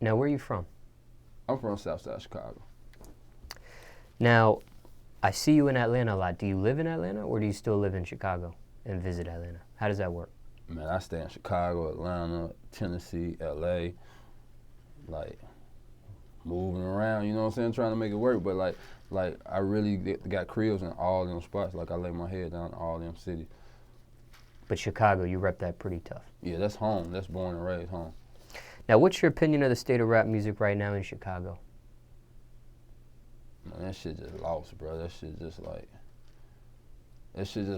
Now, where are you from? I'm from Southside Chicago. Now, I see you in Atlanta a lot. Do you live in Atlanta, or do you still live in Chicago and visit Atlanta? How does that work? Man, I stay in Chicago, Atlanta, Tennessee, LA, like moving around, you know what I'm saying, trying to make it work. But like I really got cribs in all them spots. Like I lay my head down in all them cities. But Chicago, you rep that pretty tough. Yeah, that's home. That's born and raised home. Now, what's your opinion of the state of rap music right now in Chicago? Man, that shit just lost, bro. That shit just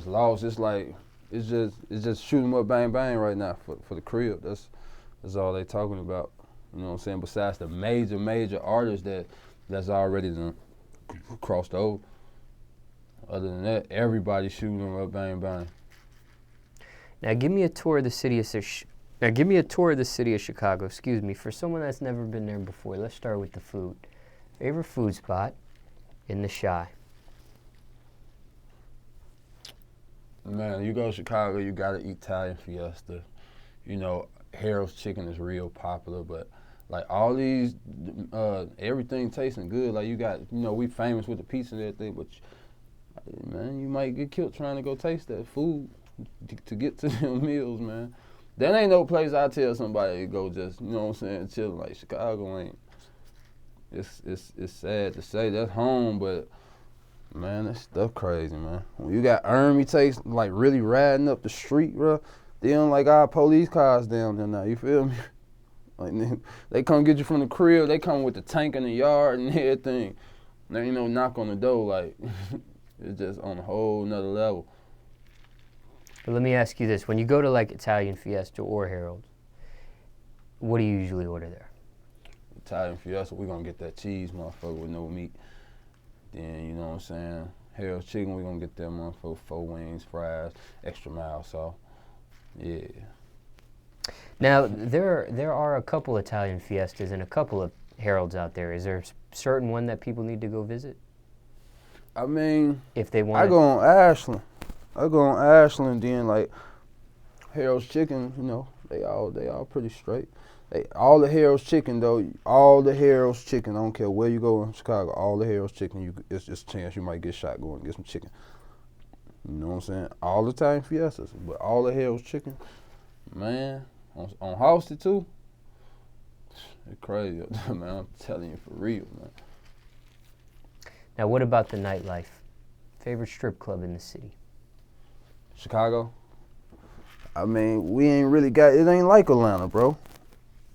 lost. It's like it's just shoot 'em up, bang bang right now for the crib. That's all they talking about. You know what I'm saying? Besides the major artists that's already done crossed over. Other than that, everybody's shooting 'em up, bang bang. Now, give me a tour of the city of Chicago. Excuse me, for someone that's never been there before. Let's start with the food. Favorite food spot in the Chi? Man, you go to Chicago, you gotta eat Italian Fiesta. You know, Harold's Chicken is real popular, but like all these, everything tasting good. Like you got, you know, we famous with the pizza and everything, but man, you might get killed trying to go taste that food to get to them meals, man. That ain't no place I tell somebody to go just, you know what I'm saying, chilling. Like Chicago ain't. It's sad to say that's home, but man, that stuff crazy, man. When you got army takes like really riding up the street, bro, they don't like our police cars down there now. You feel me? Like they come get you from the crib. They come with the tank in the yard and everything. There ain't no knock on the door. Like it's just on a whole nother level. But let me ask you this: when you go to like Italian Fiesta or Harold's, what do you usually order there? Italian Fiesta, we gonna get that cheese motherfucker with no meat. Then, you know what I'm saying, Harold's Chicken, we gonna get that motherfucker 4 wings, fries, extra mild sauce. Yeah. Now, there are a couple Italian Fiestas and a couple of Harold's out there. Is there a certain one that people need to go visit? I mean, if they want, I go on Ashland. Then like Harold's Chicken, you know, they all pretty straight. All the Harold's Chicken though, all the Harold's Chicken, I don't care where you go in Chicago, all the Harold's Chicken, it's just a chance you might get shot going and get some chicken. You know what I'm saying? All the time Fiestas, but all the Harold's Chicken, man, on Halsted too, it's crazy up there, man. I'm telling you for real, man. Now, what about the nightlife? Favorite strip club in the city? Chicago? I mean, we ain't really got, it ain't like Atlanta, bro.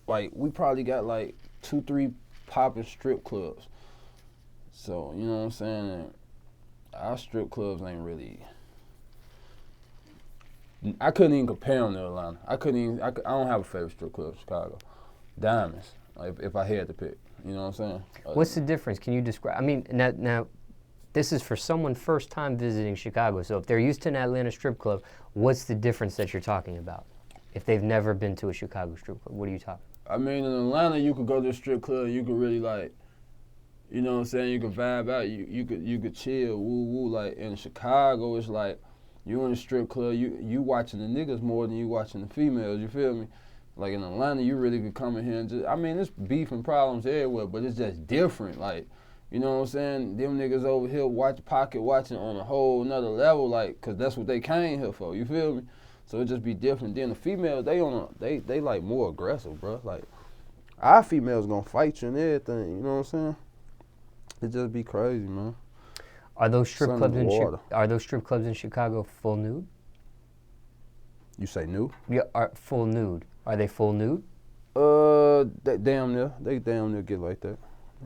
Like, we probably got like 2-3 popping strip clubs. So, you know what I'm saying? And our strip clubs ain't really, I couldn't even compare them to Atlanta. I don't have a favorite strip club in Chicago. Diamonds, like, if I had to pick. You know what I'm saying? What's the difference? Can you describe? I mean, now, this is for someone first time visiting Chicago. So if they're used to an Atlanta strip club, what's the difference that you're talking about? If they've never been to a Chicago strip club, what are you talking about? I mean, in Atlanta, you could go to a strip club, you could really like, you know what I'm saying, you could vibe out, you could chill, woo woo. Like in Chicago, it's like you in a strip club, you watching the niggas more than you watching the females. You feel me? Like in Atlanta, you really could come in here and just, I mean, there's beef and problems everywhere, but it's just different. Like, you know what I'm saying? Them niggas over here pocket watching on a whole nother level, like, cause that's what they came here for. You feel me? So it just be different. Then the females, they like more aggressive, bro. Like our females gonna fight you and everything. You know what I'm saying? It just be crazy, man. Are those strip clubs in Chicago full nude? You say nude? Yeah, full nude. Are they full nude? They damn near. They damn near get like that.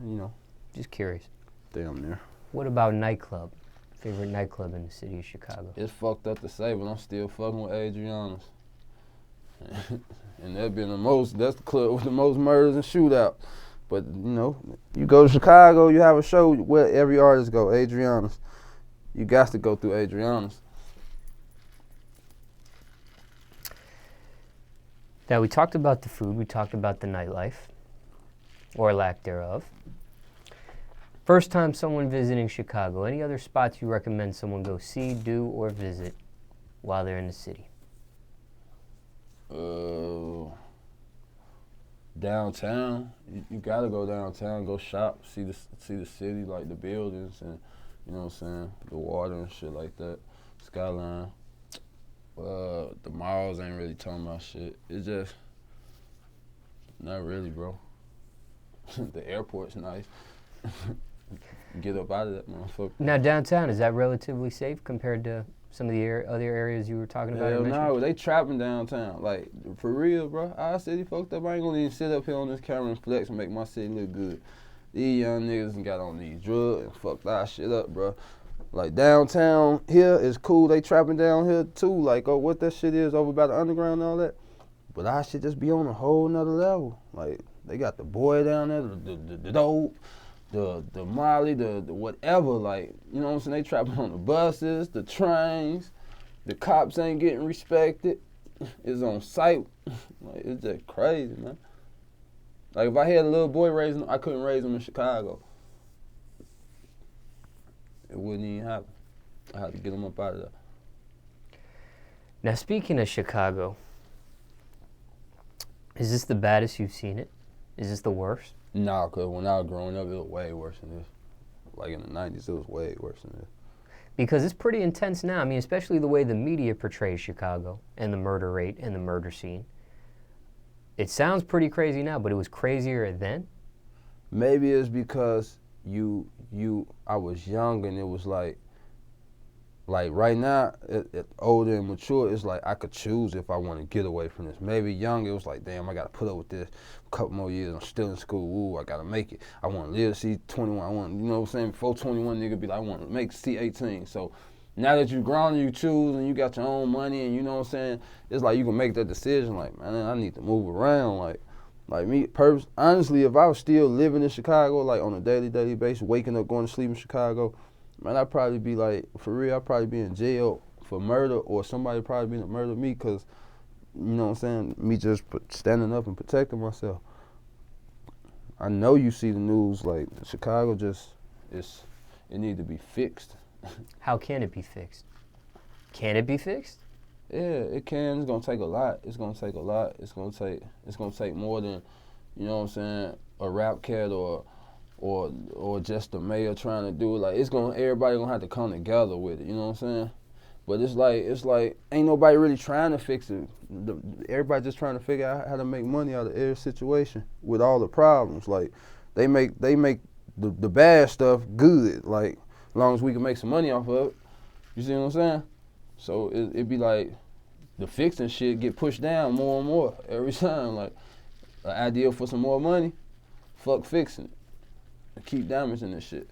You know. Just curious. Damn near. What about nightclub? Favorite nightclub in the city of Chicago? It's fucked up to say, but I'm still fucking with Adriana's. And that's the club with the most murders and shootouts. But, you know, you go to Chicago, you have a show where every artist go, Adriana's. You got to go through Adriana's. Now, we talked about the food, we talked about the nightlife, or lack thereof. First time someone visiting Chicago, any other spots you recommend someone go see, do, or visit while they're in the city? downtown, you gotta go downtown, go shop, see the city, like the buildings and, you know what I'm saying, the water and shit like that, skyline. The malls ain't really talking about shit. It's just, not really, bro. The airport's nice. Get up out of that motherfucker. Now downtown, is that relatively safe compared to some of the other areas you were talking about? Hell no, they trapping downtown. Like, for real, bro. Our city fucked up. I ain't gonna even sit up here on this camera and flex and make my city look good. These young niggas done got on these drugs and fucked our shit up, bro. Like, downtown here is cool. They trapping down here too. Like, oh, what that shit is over by the underground and all that. But our shit just be on a whole nother level. Like, they got the boy down there, the dope, the Molly, the whatever, like, you know what I'm saying? They trapping on the buses, the trains, the cops ain't getting respected. It's on site. Like, it's just crazy, man. Like, if I had a little boy raising him, I couldn't raise him in Chicago. It wouldn't even happen. I had to get him up out of there. Now, speaking of Chicago, is this the baddest you've seen it? Is this the worst? Nah, because when I was growing up, it was way worse than this. Like in the 90s, it was way worse than this. Because it's pretty intense now. I mean, especially the way the media portrays Chicago and the murder rate and the murder scene. It sounds pretty crazy now, but it was crazier then? Maybe it's because I was young and it was like right now, older and mature, it's like I could choose if I want to get away from this. Maybe young, it was like, damn, I got to put up with this a couple more years. I'm still in school. Ooh, I got to make it. I want to live to see 21. I want, you know what I'm saying? Before 21, nigga be like, I want to see 18. So now that you're grown and you choose and you got your own money and you know what I'm saying, it's like you can make that decision like, man, I need to move around. Like me, honestly, if I was still living in Chicago, like on a daily basis, waking up, going to sleep in Chicago, man, I'd probably be like, for real, I'd probably be in jail for murder or somebody probably be to murder me because, you know what I'm saying, me just standing up and protecting myself. I know you see the news, like, Chicago it need to be fixed. How can it be fixed? Can it be fixed? Yeah, it can. It's gonna take a lot. It's gonna take a lot. It's gonna take more than, you know what I'm saying, a rap cat or just the mayor trying to do it. Like, everybody gonna have to come together with it, you know what I'm saying? But it's like ain't nobody really trying to fix it. Everybody just trying to figure out how to make money out of every situation with all the problems. Like, they make the bad stuff good, like, as long as we can make some money off of it. You see what I'm saying? So it'd be like the fixing shit get pushed down more and more every time. Like, an idea for some more money, fuck fixing it. Keep damaging this shit.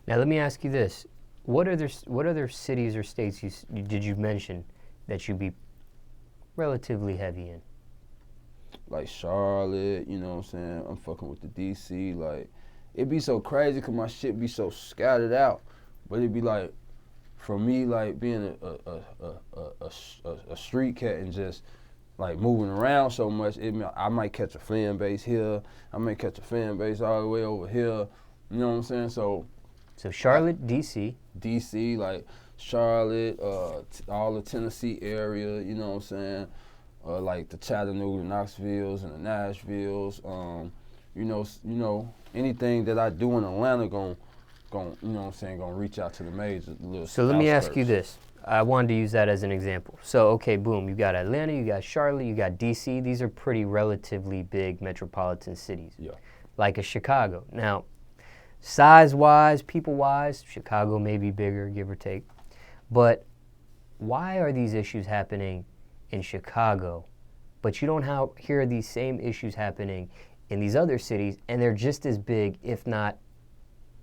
Now let me ask you this: what other cities or states did you mention that you'd be relatively heavy in? Like Charlotte, you know what I'm saying? I'm fucking with the DC. Like, it'd be so crazy because my shit be so scattered out. But it'd be like, for me, like being a street cat and just like moving around so much, I might catch a fan base here. I might catch a fan base all the way over here. You know what I'm saying? So Charlotte, DC, like Charlotte, all the Tennessee area. You know what I'm saying? Like the Chattanooga, Knoxvilles, and the Nashvilles. You know, anything that I do in Atlanta you know what I'm saying, gonna reach out to the major. So let me ask you this. I wanted to use that as an example. So, okay, boom, you got Atlanta, you got Charlotte, you got DC. These are pretty relatively big metropolitan cities. Yeah. Like a Chicago. Now, size-wise, people-wise, Chicago may be bigger, give or take. But why are these issues happening in Chicago, but you don't hear these same issues happening in these other cities, and they're just as big, if not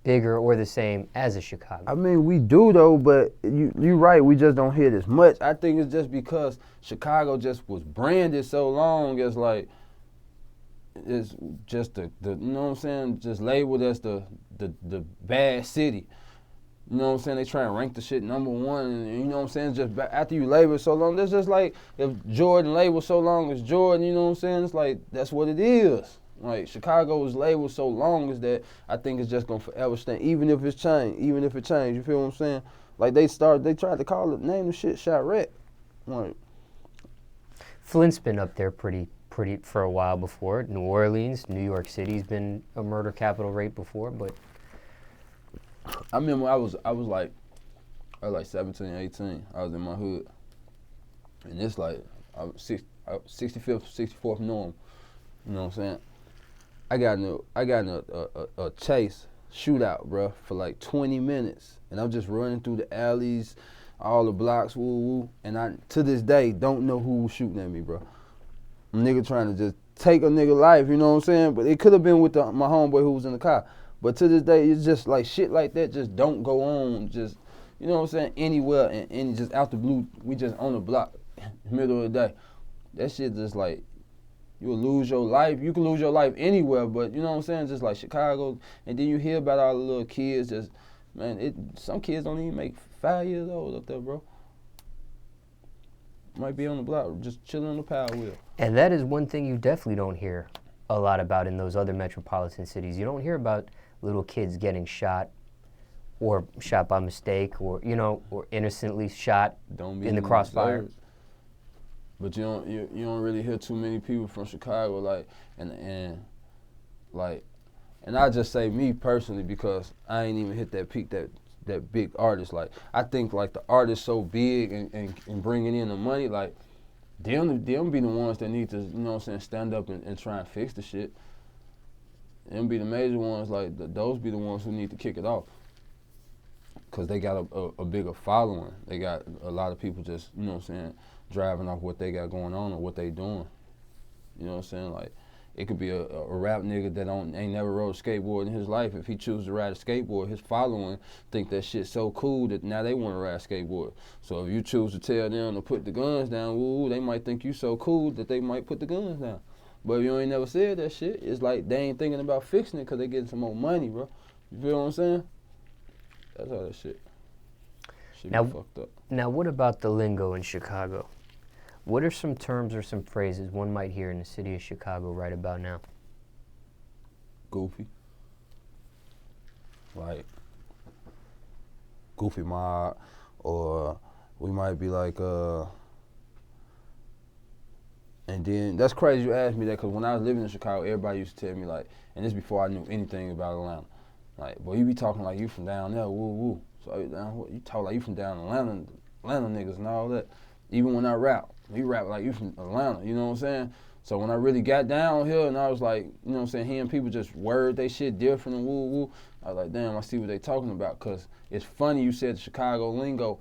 bigger or the same as a Chicago? I mean, we do though, but you're right, we just don't hear this much. I think it's just because Chicago just was branded so long as like, it's just the you know what I'm saying, just labeled as the bad city. You know what I'm saying? They try and rank the shit number one, and you know what I'm saying? Just after you label it so long, that's just like if Jordan labeled so long as Jordan, you know what I'm saying? It's like, that's what it is. Like, Chicago was labeled so long as that, I think it's just gonna forever stand, even if it changed, you feel what I'm saying? Like, they tried to name the shit chi-raq. Like, Flint's been up there pretty for a while before. New Orleans, New York City's been a murder capital rate before, but I remember I was like 17, 18. I was in my hood, and it's like 65th, 64th norm. You know what I'm saying? I got in a chase shootout, bro, for like 20 minutes, and I'm just running through the alleys, all the blocks, woo woo, and I to this day don't know who was shooting at me, bro. A nigga trying to just take a nigga life, you know what I'm saying? But it could have been with my homeboy who was in the car. But to this day, it's just like shit like that just don't go on, just, you know what I'm saying, anywhere, and any just out the blue, we just on the block, middle of the day. That shit just like, you'll lose your life. You can lose your life anywhere, but you know what I'm saying, just like Chicago, and then you hear about all the little kids just, man, some kids don't even make 5 years old up there, bro. Might be on the block, just chilling on the power wheel. And that is one thing you definitely don't hear a lot about in those other metropolitan cities. You don't hear about little kids getting shot or shot by mistake or, you know, or innocently shot in the crossfire. Observed. But you don't really hear too many people from Chicago, like, and I just say me personally because I ain't even hit that peak that big artist. Like, I think like the artists so big and bringing in the money, like them be the ones that need to, you know what I'm saying, stand up and try and fix the shit. Them be the major ones, like those be the ones who need to kick it off. Cause they got a bigger following. They got a lot of people just, you know what I'm saying, driving off what they got going on or what they doing. You know what I'm saying? Like, it could be a rap nigga that ain't never rode a skateboard in his life. If he chooses to ride a skateboard, his following think that shit's so cool that now they want to ride a skateboard. So if you choose to tell them to put the guns down, woo, they might think you so cool that they might put the guns down. But if you ain't never said that shit, it's like they ain't thinking about fixing it because they getting some more money, bro. You feel what I'm saying? That's all that shit. Shit be fucked up. Now, what about the lingo in Chicago? What are some terms or some phrases one might hear in the city of Chicago right about now? Goofy. Like, goofy mob, or we might be like, and then, that's crazy you asked me that, because when I was living in Chicago, everybody used to tell me like, and this before I knew anything about Atlanta, like, boy, you be talking like you from down there, woo woo. So you talk like you from down Atlanta niggas and all that. Even when I rap, we rap like you from Atlanta, you know what I'm saying? So when I really got down here and I was like, you know what I'm saying, hearing people just word they shit different and woo woo, I was like, damn, I see what they talking about. Cause it's funny you said Chicago lingo.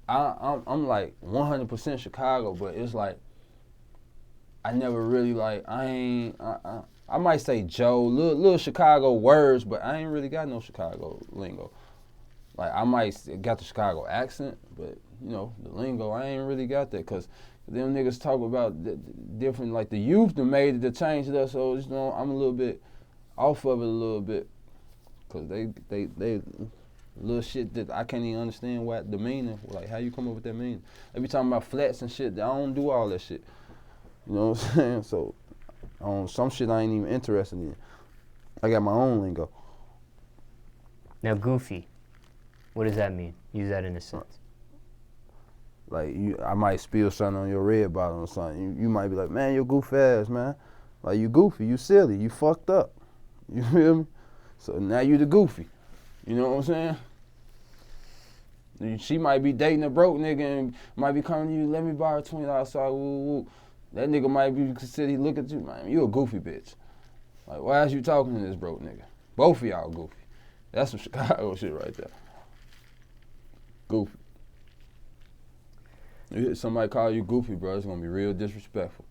I'm like 100% Chicago, but it's like, I never really like, I might say Joe, little Chicago words, but I ain't really got no Chicago lingo. Like, I might got the Chicago accent, but you know, the lingo, I ain't really got that, cause them niggas talk about different, like the youth that made it to change it up, so you know, I'm a little bit off of it a little bit, cause they little shit that I can't even understand what the meaning, like how you come up with that meaning. They be talking about flats and shit, I don't do all that shit. You know what I'm saying? So, some shit I ain't even interested in. I got my own lingo. Now, goofy, what does that mean? Use that in a sense. Like, I might spill something on your red bottle or something. You might be like, man, you're goofy ass, man. Like, you goofy, you silly, you fucked up. You feel me? So now you the goofy. You know what I'm saying? She might be dating a broke nigga and might be coming to you, let me borrow $20 so I woo woo. That nigga might be considered, he look at you, man, you a goofy bitch. Like, why is you talking to this broke nigga? Both of y'all goofy. That's some Chicago shit right there. Goofy. You hear somebody call you goofy, bro, it's gonna be real disrespectful.